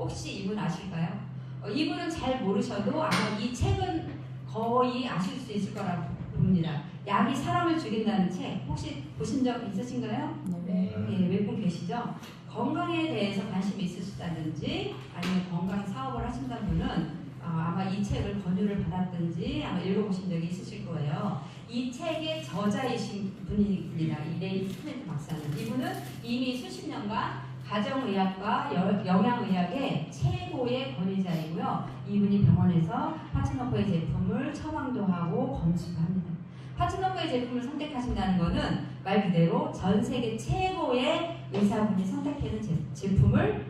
혹시 이분 아실까요? 이분은 잘 모르셔도 아마 이 책은 거의 아실 수 있을 거라고 봅니다. 약이 사람을 죽인다는 책 혹시 보신 적 있으신가요? 네. 네, 몇 분 계시죠? 건강에 대해서 관심이 있으시다든지 아니면 건강 사업을 하신다는 분은 아마 이 책을 권유를 받았든지 아마 읽어보신 적이 있으실 거예요. 이 책의 저자이신 분입니다. 이 레이 스미트 박사는. 이분은 이미 수십 년간 가정의학과 영양의학의 최고의 권위자이고요. 이분이 병원에서 파츠너코의 제품을 처방도 하고 검수도 합니다. 파츠너코의 제품을 선택하신다는 것은 말 그대로 전 세계 최고의 의사분이 선택하는 제품을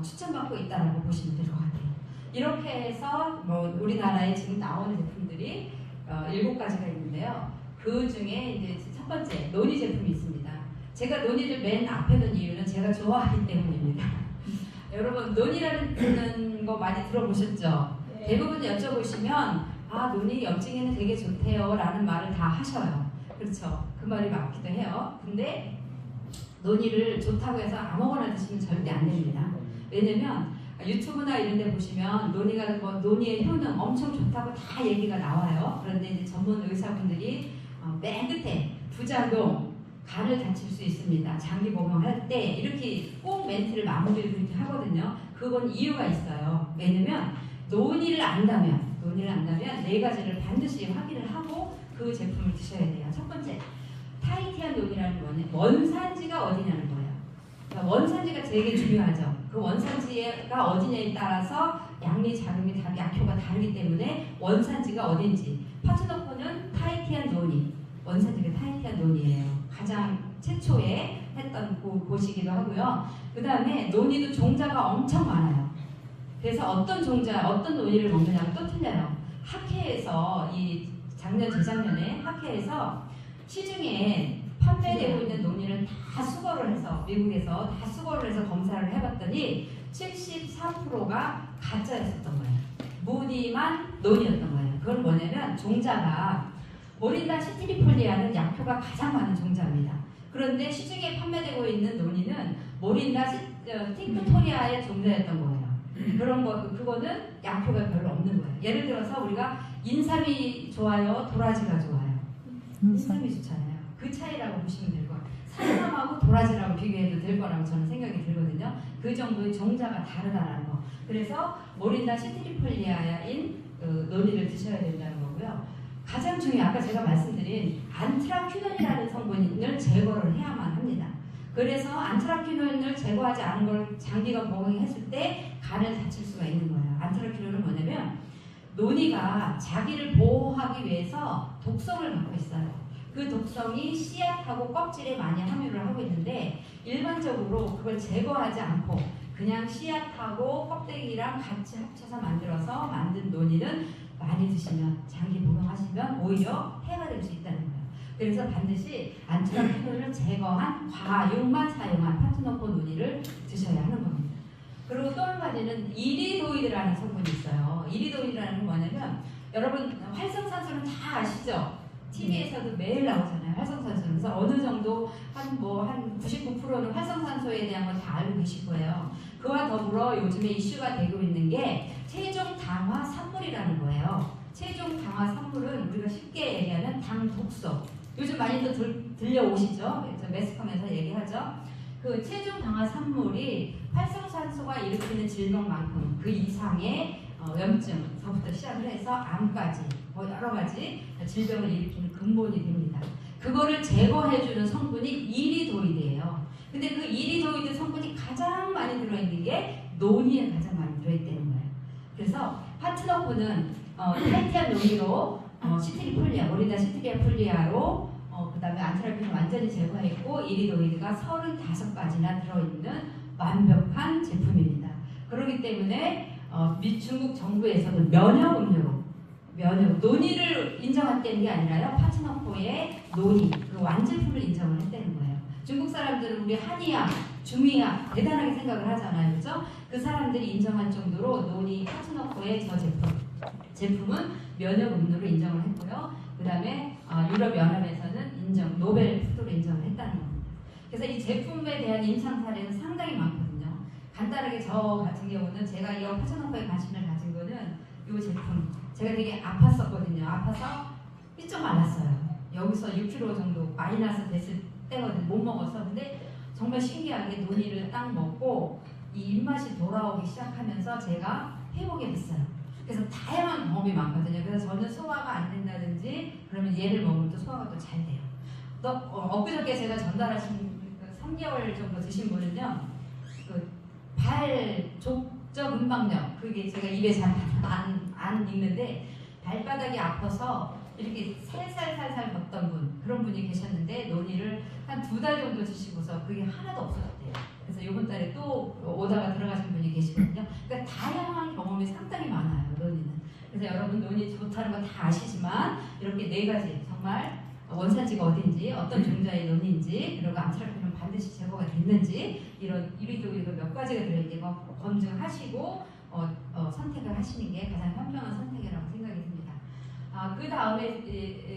추천받고 있다고 보시면 될 것 같아요. 이렇게 해서 우리나라에 지금 나오는 제품들이 7가지가 있는데요. 그 중에 이제 첫 번째 논의 제품이 있습니다. 제가 논의를 맨 앞에 둔 이유는 제가 좋아하기 때문입니다. 여러분 논의라는 거 많이 들어보셨죠? 네. 대부분 여쭤보시면 논의 염증에는 되게 좋대요 라는 말을 다 하셔요. 그렇죠? 그 말이 맞기도 해요. 근데 논의를 좋다고 해서 아무거나 드시면 절대 안 됩니다. 왜냐면 유튜브나 이런 데 보시면 논의의 효능 엄청 좋다고 다 얘기가 나와요. 그런데 이제 전문 의사분들이 맨 끝에 부작용, 간을 다칠 수 있습니다. 장기 복용할 때 이렇게 꼭 멘트를 마무리를 그렇게 하거든요. 그건 이유가 있어요. 왜냐면 논의를 안다면 4가지를 반드시 확인을 하고 그 제품을 드셔야 돼요. 첫 번째, 타이티한 논이라는 거는 원산지가 어디냐는 거예요. 그러니까 원산지가 되게 중요하죠. 그 원산지가 어디냐에 따라서 양리, 작용이, 약효가 다르기 때문에 원산지가 어딘지. 파츠너코는 타이티한 논이, 원산지가 타이티한 논이에요. 가장 최초에 했던 곳이기도 하고요. 그 다음에 논이도 종자가 엄청 많아요. 그래서 어떤 논이를 먹느냐가 또 틀려요. 학회에서 작년, 재작년에 학회에서 시중에 판매되고 있는 논의를 다 수거를 해서 미국에서 다 수거를 해서 검사를 해봤더니 73%가 가짜였었던 거예요. 무늬만 논이었던 거예요. 그건 뭐냐면 종자가 모린다 시트리폴리아는 약효가 가장 많은 종자입니다. 그런데 시중에 판매되고 있는 논의는 모린다 틱토토리아의 종자였던 거예요. 그거는 약효가 별로 없는 거예요. 예를 들어서 우리가 인삼이 좋아요, 도라지가 좋아요. 인삼이 좋잖아요. 그 차이라고 보시면 될 거예요. 산삼하고 도라지라고 비교해도 될 거라고 저는 생각이 들거든요. 그 정도의 종자가 다르다라는 거. 그래서 모린다 시트리폴리아인 논의를 드셔야 된다는 거고요. 가장 중요한 아까 제가 말씀드린 안트라퀴논이라는 성분을 제거를 해야만 합니다. 그래서 안트라퀴논을 제거하지 않은 걸 장기간 복용했을 때 간을 다칠 수가 있는 거예요. 안트라퀴논은 뭐냐면 논이가 자기를 보호하기 위해서 독성을 갖고 있어요. 그 독성이 씨앗하고 껍질에 많이 함유를 하고 있는데 일반적으로 그걸 제거하지 않고 그냥 씨앗하고 껍데기랑 같이 합쳐서 만들어서 만든 논이는 많이 드시면 장기 복용하시면 오히려 해가 될 수 있다는 거예요. 그래서 반드시 안트라퀴논을 제거한 과육만 사용한 파츠너코 논이를 드셔야 하는 겁니다. 그리고 또 한 가지는 이리도이드라는 성분이 있어요. 이리도이드라는 건 뭐냐면 여러분 활성산소는 다 아시죠? TV에서도 매일 나오잖아요. 활성산소. 그래서 어느 정도 한 99%는 활성산소에 대한 건 다 알고 계실 거예요. 그와 더불어 요즘에 이슈가 되고 있는 게 최종 당화 산물이라는 거예요. 최종 당화 산물은 우리가 쉽게 얘기하면 당 독소. 요즘 많이들 들려오시죠? 매스컴에서 얘기하죠. 그 최종 당화 산물이 활성산소가 일으키는 질병만큼 그 이상의 염증서부터 시작을 해서 암까지 여러 가지 질병을 일으키는 근본이 됩니다. 그거를 제거해주는 성분이 이리도이드예요. 근데 그 이리도이드 성분이 가장 많이 들어있는 게 논이에 가장 많이 들어있다는 거예요. 그래서 파츠너코는 타이티한 논이로 시트리폴리아, 모린다 시트리폴리아로 그 다음에 안트라퀴논 완전히 제거했고 이리도이드가 35가지나 들어있는 완벽한 제품입니다. 그렇기 때문에 중국 정부에서는 면역 음료로 논의를 인정했다는 게 아니라요. 파츠너코의 논의, 그 완제품을 인정을 했다는 거예요. 중국 사람들은 우리 한의학, 중의학 대단하게 생각을 하잖아요. 그렇죠? 그 사람들이 인정할 정도로 논의 파츠너코의 저 제품은 면역 음료로 인정을 했고요. 그 다음에 유럽연합에서는 노벨 푸드로 인정을 했다는 겁니다. 그래서 이 제품에 대한 임상 사례는 상당히 많거든요. 간단하게 간단하게 저 같은 경우는 제가 이 파츠노코에 관심을 가진 거는 이 제품. 제가 되게 아팠었거든요. 아파서 삐쩍 말랐어요. 여기서 6kg 정도 마이너스 됐을 때거든요. 못 먹어서. 근데 정말 신기하게 논이를 딱 먹고 이 입맛이 돌아오기 시작하면서 제가 회복이 됐어요. 그래서 다양한 경험이 많거든요. 그래서 저는 소화가 안 된다든지 그러면 얘를 먹으면 또 소화가 또 잘 돼요. 또 엊그저께 제가 전달하신 3개월 정도 드신 분은요, 그 발 족저 근막염, 그게 제가 입에 잘 안 익는데 발바닥이 아파서 이렇게 살살살살 걷던 분, 그런 분이 계셨는데 논의를 한 2달 정도 드시고서 그게 하나도 없어졌대요. 그래서 이번 달에 또 오다가 들어가신 분이 계시거든요. 그러니까 다양한 경험이 상당히 많아요, 논의는. 그래서 여러분 논의 좋다는 거 다 아시지만 이렇게 4가지 정말 원산지가 어딘지, 어떤 종자의 논인지, 그리고 암살표는 반드시 제거가 됐는지 이런 이리도 몇 가지가 들어있는 거 검증하시고 선택을 하시는 게 가장 현명한 선택이라고 생각이 듭니다. 그 다음에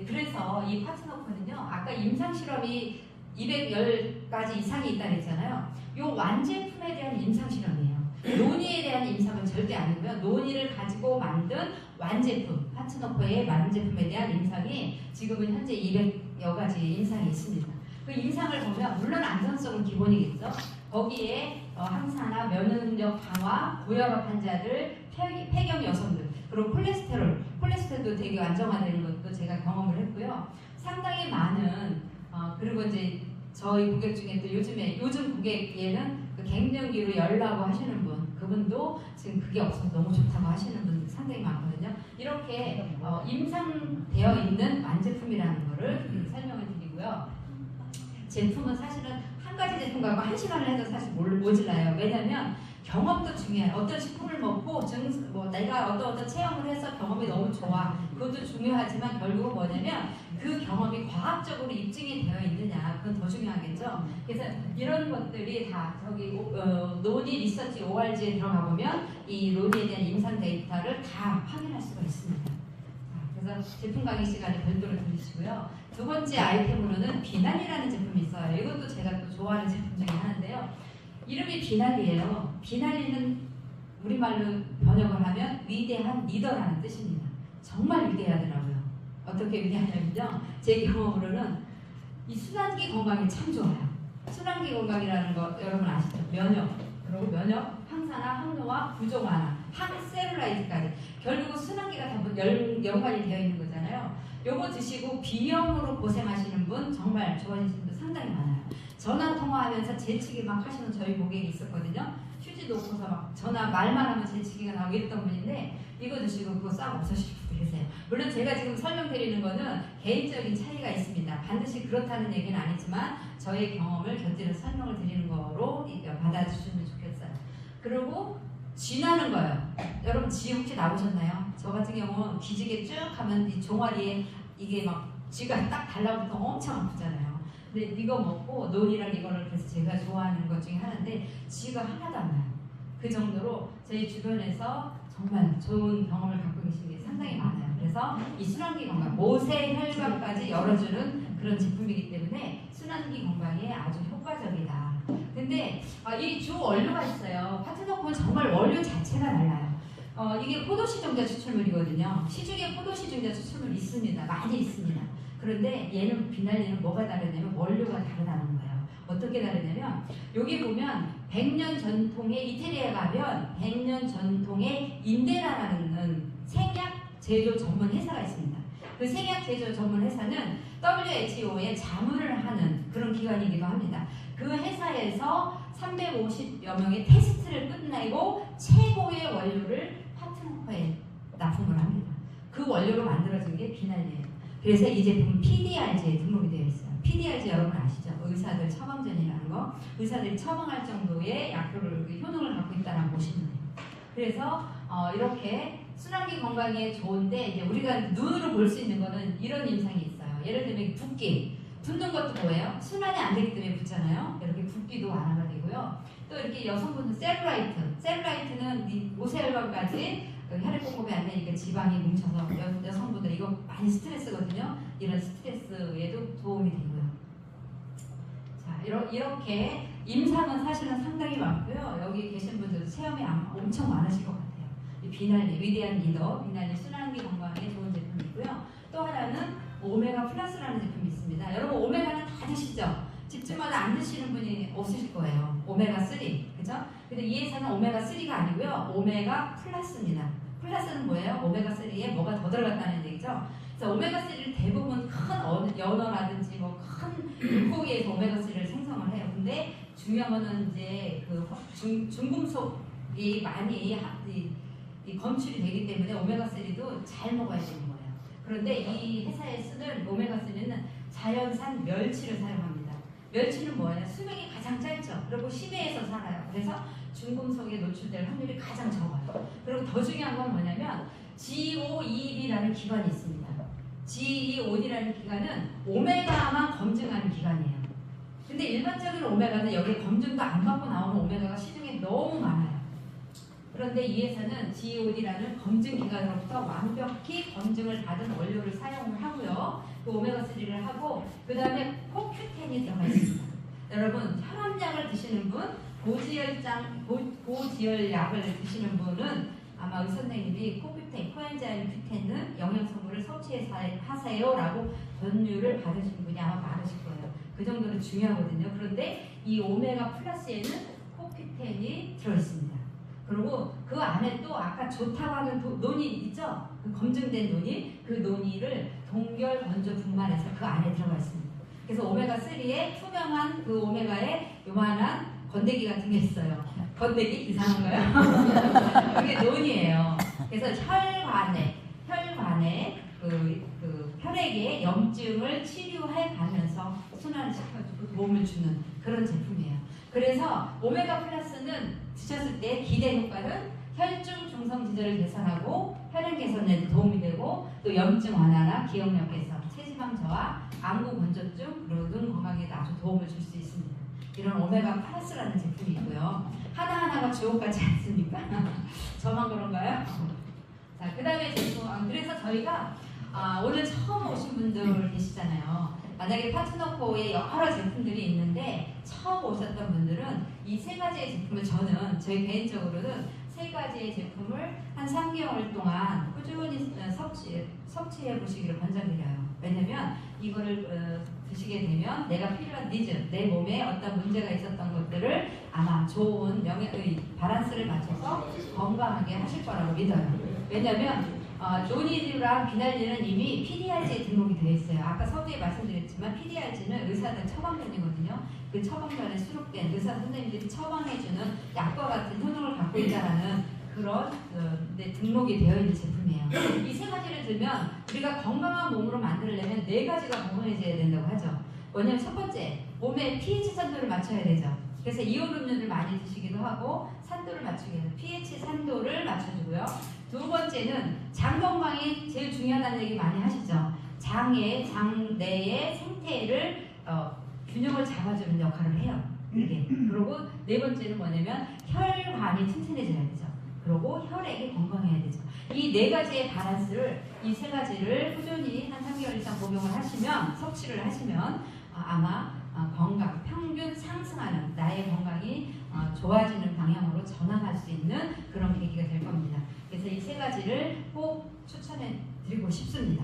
그래서 이 파츠노코는요, 아까 임상 실험이 210가지 이상이 있다고 했잖아요. 이 완제품에 대한 임상 실험이에요. 논의에 대한 임상은 절대 아니고요. 논의를 가지고 만든 완제품, 파츠노코의 완제품에 대한 임상이 지금은 현재 200여 가지 임상이 있습니다. 그 임상을 보면 물론 안전성은 기본이겠죠. 거기에 항산화, 면역력 강화, 고혈압 환자들, 폐경 여성들, 그리고 콜레스테롤도 되게 안정화되는 것도 제가 경험을 했고요. 상당히 많은 그리고 이제 저희 고객 중에 또 요즘 고객에는 그 갱년기로 열나고 하시는 분, 그분도 지금 그게 없어서 너무 좋다고 하시는 분 상당히 많거든요. 이렇게 임상되어 있는 완제품이라는 거를 설명을 드리고요. 제품은 사실은 한 가지 제품 갖고 1시간을 해도 사실 모질라요. 왜냐면 경험도 중요해요. 어떤 식품을 먹고 내가 어떤 체험을 해서 경험이 너무 좋아. 그것도 중요하지만 결국은 뭐냐면 그 경험이 과학적으로 입증이 되어 있느냐, 그건 더 중요하겠죠. 그래서 이런 것들이 다 저기 논의 리서치 ORG에 들어가 보면 이 논의에 대한 임상 데이터를 다 확인할 수가 있습니다. 그래서 제품 강의 시간에 별도로 들으시고요. 두 번째 아이템으로는 비날이라는 제품이 있어요. 이것도 제가 또 좋아하는 제품 중에 하나인데요. 이름이 비날이에요. 비날이는 우리말로 번역을 하면 위대한 리더라는 뜻입니다. 정말 위대하더라고요. 어떻게 위대하냐면요, 제 경험으로는 이 순환기 건강에 참 좋아요. 순환기 건강이라는 거 여러분 아시죠? 그리고 면역, 항산화, 항노화, 구조 완화, 항셀룰라이드까지 결국은 순환기가 다 연관이 되어 있는 거잖아요. 요거 드시고 비염으로 고생하시는 분, 정말 좋아지시는 분 상당히 많아요. 전화 통화하면서 재치기 막 하시는 저희 고객이 있었거든요. 휴지 놓고서 막 전화 말만 하면 재치기가 나오고 했던 분인데 이거 드시고 그거 싹 없으실 분도 계세요. 물론 제가 지금 설명드리는 거는 개인적인 차이가 있습니다. 반드시 그렇다는 얘기는 아니지만 저의 경험을 곁들여 설명을 드리는 거로 받아주시면 좋겠어요. 그리고 쥐나는 거예요. 여러분 쥐 혹시 나보셨나요? 저 같은 경우는 기지개 쭉 하면 이 종아리에 이게 막 쥐가 딱 달라붙어 엄청 아프잖아요. 근데 이거 먹고 논이랑 이거를 그래서 제가 좋아하는 것 중에 하나인데 쥐가 하나도 안 나요. 그 정도로 저희 주변에서 정말 좋은 경험을 갖고 계신 게 상당히 많아요. 그래서 이 순환기 건강, 모세 혈관까지 열어주는 그런 제품이기 때문에 순환기 건강에 아주 효과적이다. 근데 이 주 원료가 있어요. 파트너코는 정말 원료 자체가 달라요. 이게 포도시종자 추출물이거든요. 시중에 포도시종자 추출물 있습니다. 많이 있습니다. 그런데 얘는 비날리는 뭐가 다르냐면 원료가 다르다는 거예요. 어떻게 다르냐면 여기 보면 100년 전통의 이태리에 가면 100년 전통의 인데라라는 생약 제조 전문 회사가 있습니다. 그 생약 제조 전문 회사는 WHO에 자문을 하는 그런 기관이기도 합니다. 그 회사에서 350여 명의 테스트를 끝내고 최고의 원료를 파트너코에 납품을 합니다. 그 원료로 만들어진 게 비날리예요. 그래서 이 제품은 PDRG에 등록이 되어 있어요. PDRG 여러분 아시죠? 의사들 처방전이라는 거. 의사들이 처방할 정도의 약효를, 효능을 갖고 있다는 보시면 돼요. 그래서 이렇게 순환기 건강에 좋은데 이제 우리가 눈으로 볼 수 있는 거는 이런 임상이 있어요. 예를 들면 붓기. 붓는 것도 뭐예요? 순환이 안 되기 때문에 붓잖아요. 이렇게 붓기도 완화가 되고요. 또 이렇게 여성분은 셀룰라이트는 모세혈관까지 혈액 공급이 안 되니까 지방이 뭉쳐서 여성분들 이거 많이 스트레스거든요. 이런 스트레스에도 도움이 되고요. 자, 이렇게 임상은 사실은 상당히 많고요. 여기 계신 분들 체험이 엄청 많으실 것 같아요. 이 비날리 위대한 리더, 비날리 순환기 건강에 좋은 제품이고요. 또 하나는 오메가 플러스라는 제품이 있습니다. 여러분 오메가는 다 드시죠? 집집마다 안 드시는 분이 없으실 거예요. 오메가 3, 그죠? 근데 이 회사는 오메가 3가 아니고요, 오메가 플러스입니다. 플러스는 뭐예요? 오메가 3에 뭐가 더 들어갔다는 얘기죠. 그래서 오메가 3를 대부분 큰 연어라든지 뭐 큰 물고기에서 오메가 3를 생성을 해요. 근데 중요한 거는 이제 그 중금속이 많이 이 검출이 되기 때문에 오메가 3도 잘 먹어야 되는 거예요. 그런데 이 회사에 쓰는 오메가 3는 자연산 멸치를 사용합니다. 멸치는 뭐예요? 수명이 가장 짧죠. 그리고 심해에서 살아요. 그래서 중금속에 노출될 확률이 가장 적어요. 그리고 더 중요한 건 뭐냐면 GOEB라는 기관이 있습니다. GOEB라는 기관은 오메가만 검증하는 기관이에요. 근데 일반적인 오메가는 여기 검증도 안 받고 나오는 오메가가 시중에 너무 많아요. 그런데 이 회사는 GOEB라는 검증기관으로부터 완벽히 검증을 받은 원료를 사용을 하고요. 그 오메가3를 하고 그 다음에 코큐텐이 들어가 있습니다. 여러분 혈압약을 드시는 분, 고지혈약을 드시는 분은 아마 의사 선생님이 코큐텐, 코엔자임 큐텐은 영양성분을 섭취하세요라고 권유를 받으신 분이 아마 많으실 거예요. 그 정도로 중요하거든요. 그런데 이 오메가 플러스에는 코큐텐이 들어있습니다. 그리고 그 안에 또 아까 좋다고 하는 논이 있죠? 그 검증된 논이, 그 논이를 동결 건조 분말해서 그 안에 들어가 있습니다. 그래서 오메가3에 투명한 그 오메가에 요만한 건데기 같은 게 있어요. 건데기? 이상한가요? 그게 논이에요. 그래서 혈관에 그 혈액의 염증을 치료해 가면서 순환을 시켜주고 도움을 주는 그런 제품이에요. 그래서 오메가 플러스는 드셨을 때 기대 효과는 혈중 중성 지대를 개선하고 혈액 개선에도 도움이 되고 또 염증 완화나 기억력 개선, 체지방 저하, 안구 건조증, 그리고 눈 건강에도 아주 도움을 줄 수 있습니다. 이런 오메가 플러스라는 제품이 있고요. 하나하나가 주옥 같지 않습니까? 저만 그런가요? 자, 그 다음에 제품, 그래서 저희가 오늘 처음 오신 분들 계시잖아요. 만약에 파트너코에 여러 제품들이 있는데 처음 오셨던 분들은 이 세 가지의 제품을 저희 개인적으로는 세 가지의 제품을 한 3개월 동안 꾸준히 섭취해 보시기를 권장드려요. 왜냐면 이거를 드시게 되면 내가 필요한 니즈, 내 몸에 어떤 문제가 있었던 것들을 아마 좋은 밸런스를 맞춰서 건강하게 하실 거라고 믿어요. 왜냐면 노니즈랑 비날리는 이미 PDRG에 등록이 되어 있어요. 아까 서두에 말씀드렸지만 PDRG는 의사들 처방전이거든요. 그 처방전에 수록된 의사 선생님들이 처방해주는 약과 같은 효능을 갖고 있다는 그런 등록이 되어 있는 제품이에요. 이 세 가지를 들면 우리가 건강한 몸으로 만들려면 네 가지가 건강해져야 된다고 하죠. 뭐냐면 첫 번째, 몸의 pH 산도를 맞춰야 되죠. 그래서 이온 음료를 많이 드시기도 하고 산도를 맞추기 위해서 pH 산도를 맞춰주고요. 두 번째는 장 건강이 제일 중요하다는 얘기 많이 하시죠. 장 내의 생태를 균형을 잡아주는 역할을 해요. 이게. 그리고 네 번째는 뭐냐면 혈관이 튼튼해져야 되죠. 그리고 혈액이 건강해야 되죠. 이 네 가지의 밸런스를, 이 세 가지를 꾸준히 한 3개월 이상 복용을 하시면, 섭취를 하시면 아마 건강, 평균 상승하는 나의 건강이 좋아지는 방향으로 전환할 수 있는 그런 계기가 될 겁니다. 그래서 이 세 가지를 꼭 추천해 드리고 싶습니다.